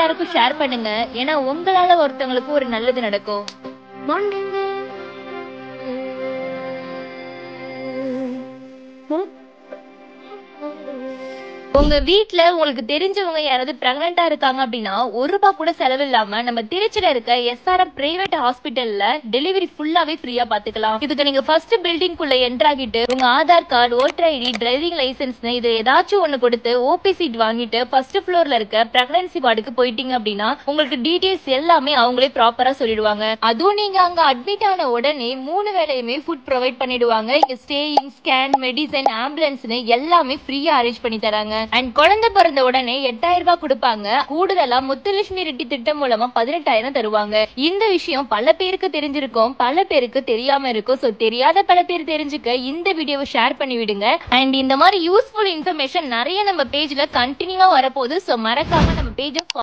எல்லாருக்கும் ஷேர் பண்ணுங்க. ஏன்னா உங்களால ஒருத்தவங்களுக்கு ஒரு நல்லது நடக்கும். உங்க வீட்ல உங்களுக்கு தெரிஞ்சவங்க யாராவது பிரெக்னெண்டா இருக்காங்க அப்படின்னா ₹1 கூட செலவில்லாம நம்ம திருச்சியில இருக்க எஸ்ஆர்எம் பிரைவேட் ஹாஸ்பிட்டல்ல டெலிவரி ஃபுல்லாவே ஃப்ரீயா பாத்துக்கலாம். இதுக்கு நீங்க ஃபர்ஸ்ட் பில்டிங் குள்ள என்டர் ஆகிட்டு உங்க Aadhaar card, voter ID, driving licence இது ஏதாச்சும் ஒண்ணு கொடுத்து ஓபி சீட் வாங்கிட்டு ஃபர்ஸ்ட் ஃப்ளோர்ல இருக்க பிரெக்னன்சி வார்டுக்கு போயிட்டீங்க அப்படின்னா உங்களுக்கு டீடைல்ஸ் எல்லாமே அவங்களே ப்ராப்பரா சொல்லிடுவாங்க. அதுவும் நீங்க அங்க அட்மிட் ஆன உடனே 3 வேளையுமே ஃபுட் ப்ரொவைட் பண்ணிடுவாங்க. இங்க ஸ்டேயிங், ஸ்கேன், மெடிசன், ஆம்புலன்ஸ்னு எல்லாமே ஃப்ரீயா அரேஞ்ச் பண்ணி தராங்க. அண்ட் குழந்தை பிறந்த உடனே ₹8000 கொடுப்பாங்க. கூடுதலா முத்துலட்சுமி ரெட்டி திட்டம் மூலமா 18,000 தருவாங்க. இந்த விஷயம் பல பேருக்கு தெரிஞ்சிருக்கும், பல பேருக்கு தெரியாம இருக்கும். சோ தெரியாத பல பேர் தெரிஞ்சுக்க இந்த வீடியோவை ஷேர் பண்ணி விடுங்க. அண்ட் இந்த மாதிரி யூஸ்ஃபுல் இன்ஃபர்மேஷன் நிறைய நம்ம பேஜ்ல கண்டினியூவா வரப்போகுது. சோ மறக்காம நம்ம பேஜை